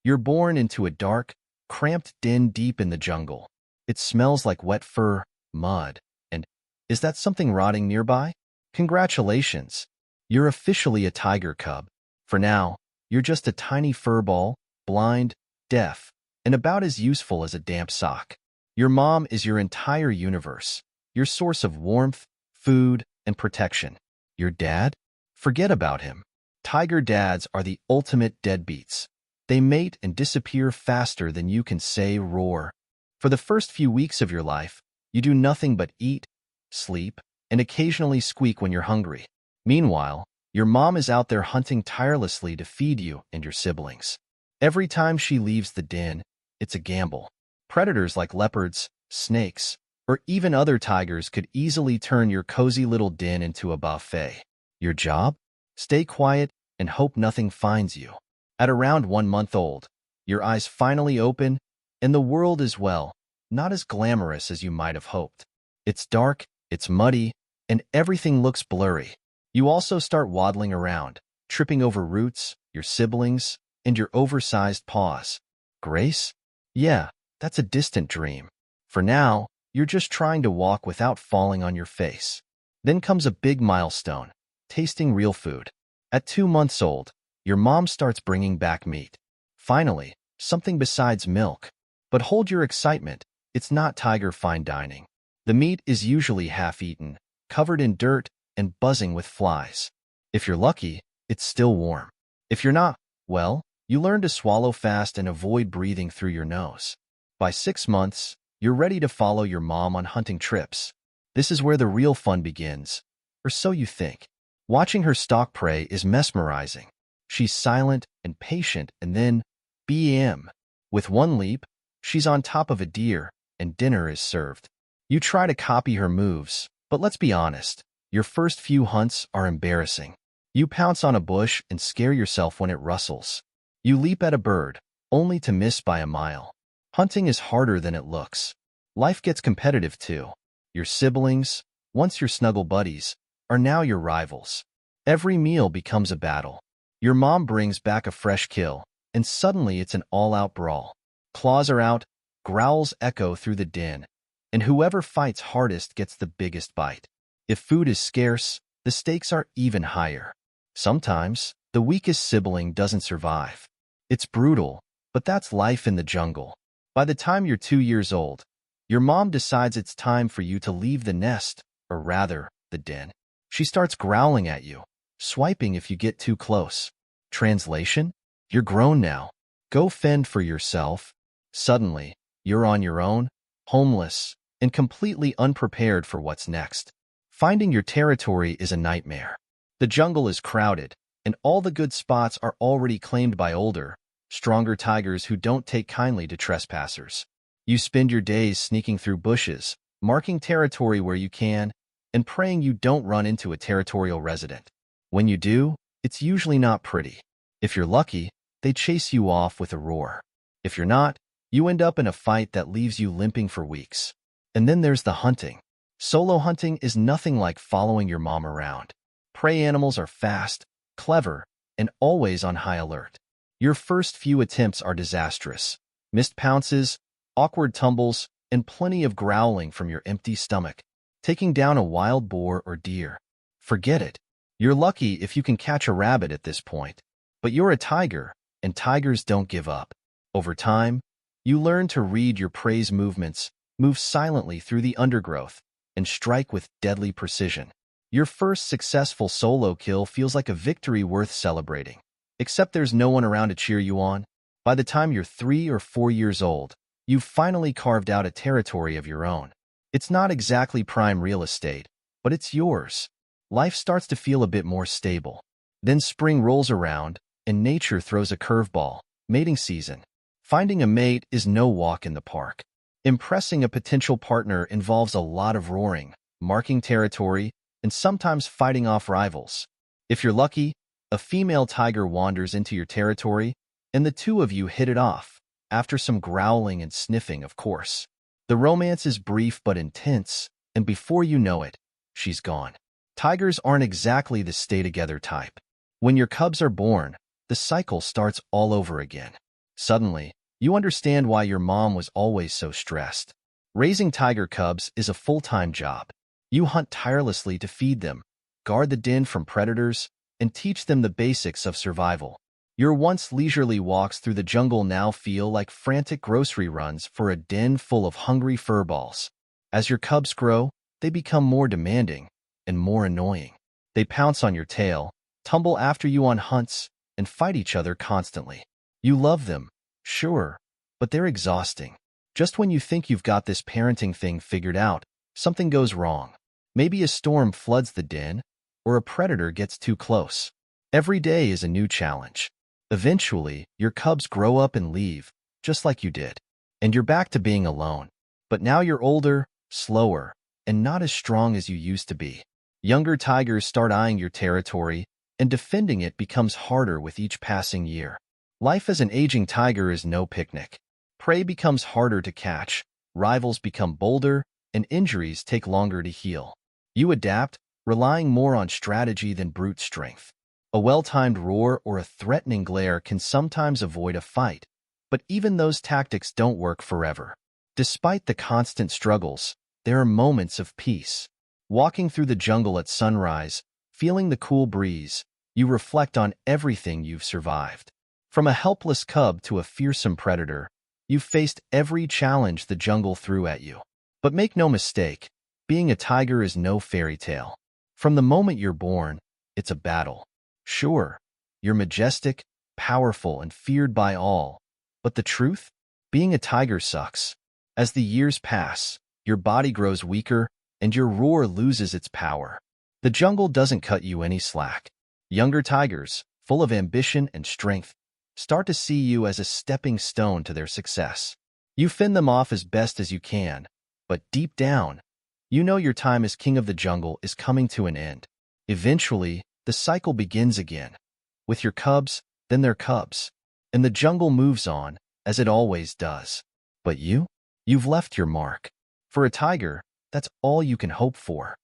You're born into a dark, cramped den deep in the jungle. It smells like wet fur, mud, and is that something rotting nearby? Congratulations! You're officially a tiger cub. For now, you're just a tiny fur ball, blind, deaf, and about as useful as a damp sock. Your mom is your entire universe, your source of warmth, food, and protection. Your dad? Forget about him. Tiger dads are the ultimate deadbeats. They mate and disappear faster than you can say roar. For the first few weeks of your life, you do nothing but eat, sleep, and occasionally squeak when you're hungry. Meanwhile, your mom is out there hunting tirelessly to feed you and your siblings. Every time she leaves the den, it's a gamble. Predators like leopards, snakes, or even other tigers could easily turn your cozy little den into a buffet. Your job? Stay quiet and hope nothing finds you. At around 1 month old, your eyes finally open, and the world is, well, not as glamorous as you might have hoped. It's dark, it's muddy, and everything looks blurry. You also start waddling around, tripping over roots, your siblings, and your oversized paws. Grace? Yeah, that's a distant dream. For now, you're just trying to walk without falling on your face. Then comes a big milestone, tasting real food. At 2 months old, your mom starts bringing back meat. Finally, something besides milk. But hold your excitement, it's not tiger fine dining. The meat is usually half-eaten, covered in dirt, and buzzing with flies. If you're lucky, it's still warm. If you're not, well, you learn to swallow fast and avoid breathing through your nose. By 6 months, you're ready to follow your mom on hunting trips. This is where the real fun begins, or so you think. Watching her stalk prey is mesmerizing. She's silent and patient, and then, bam! With one leap, she's on top of a deer, and dinner is served. You try to copy her moves, but let's be honest, your first few hunts are embarrassing. You pounce on a bush and scare yourself when it rustles. You leap at a bird, only to miss by a mile. Hunting is harder than it looks. Life gets competitive too. Your siblings, once your snuggle buddies, are now your rivals. Every meal becomes a battle. Your mom brings back a fresh kill, and suddenly it's an all-out brawl. Claws are out, growls echo through the den, and whoever fights hardest gets the biggest bite. If food is scarce, the stakes are even higher. Sometimes, the weakest sibling doesn't survive. It's brutal, but that's life in the jungle. By the time you're 2 years old, your mom decides it's time for you to leave the nest, or rather, the den. She starts growling at you, swiping if you get too close. Translation? You're grown now. Go fend for yourself. Suddenly, you're on your own, homeless, and completely unprepared for what's next. Finding your territory is a nightmare. The jungle is crowded, and all the good spots are already claimed by older, stronger tigers who don't take kindly to trespassers. You spend your days sneaking through bushes, marking territory where you can, and praying you don't run into a territorial resident. When you do, it's usually not pretty. If you're lucky, they chase you off with a roar. If you're not, you end up in a fight that leaves you limping for weeks. And then there's the hunting. Solo hunting is nothing like following your mom around. Prey animals are fast, clever, and always on high alert. Your first few attempts are disastrous. Missed pounces, awkward tumbles, and plenty of growling from your empty stomach. Taking down a wild boar or deer. Forget it. You're lucky if you can catch a rabbit at this point. But you're a tiger, and tigers don't give up. Over time, you learn to read your prey's movements, move silently through the undergrowth, and strike with deadly precision. Your first successful solo kill feels like a victory worth celebrating. Except there's no one around to cheer you on. By the time you're 3 or 4 years old, you've finally carved out a territory of your own. It's not exactly prime real estate, but it's yours. Life starts to feel a bit more stable. Then spring rolls around, and nature throws a curveball, mating season. Finding a mate is no walk in the park. Impressing a potential partner involves a lot of roaring, marking territory, and sometimes fighting off rivals. If you're lucky, a female tiger wanders into your territory, and the two of you hit it off, after some growling and sniffing, of course. The romance is brief but intense, and before you know it, she's gone. Tigers aren't exactly the stay-together type. When your cubs are born, the cycle starts all over again. Suddenly, you understand why your mom was always so stressed. Raising tiger cubs is a full-time job. You hunt tirelessly to feed them, guard the den from predators, and teach them the basics of survival. Your once leisurely walks through the jungle now feel like frantic grocery runs for a den full of hungry furballs. As your cubs grow, they become more demanding and more annoying. They pounce on your tail, tumble after you on hunts, and fight each other constantly. You love them, sure, but they're exhausting. Just when you think you've got this parenting thing figured out, something goes wrong. Maybe a storm floods the den, or a predator gets too close. Every day is a new challenge. Eventually, your cubs grow up and leave, just like you did. And you're back to being alone. But now you're older, slower, and not as strong as you used to be. Younger tigers start eyeing your territory, and defending it becomes harder with each passing year. Life as an aging tiger is no picnic. Prey becomes harder to catch, rivals become bolder, and injuries take longer to heal. You adapt, relying more on strategy than brute strength. A well-timed roar or a threatening glare can sometimes avoid a fight, but even those tactics don't work forever. Despite the constant struggles, there are moments of peace. Walking through the jungle at sunrise, feeling the cool breeze, you reflect on everything you've survived. From a helpless cub to a fearsome predator, you've faced every challenge the jungle threw at you. But make no mistake, being a tiger is no fairy tale. From the moment you're born, it's a battle. Sure, you're majestic, powerful, and feared by all. But the truth? Being a tiger sucks. As the years pass, your body grows weaker, and your roar loses its power. The jungle doesn't cut you any slack. Younger tigers, full of ambition and strength, start to see you as a stepping stone to their success. You fend them off as best as you can, but deep down, you know your time as king of the jungle is coming to an end. Eventually, the cycle begins again. With your cubs, then their cubs. And the jungle moves on, as it always does. But you've left your mark. For a tiger, that's all you can hope for.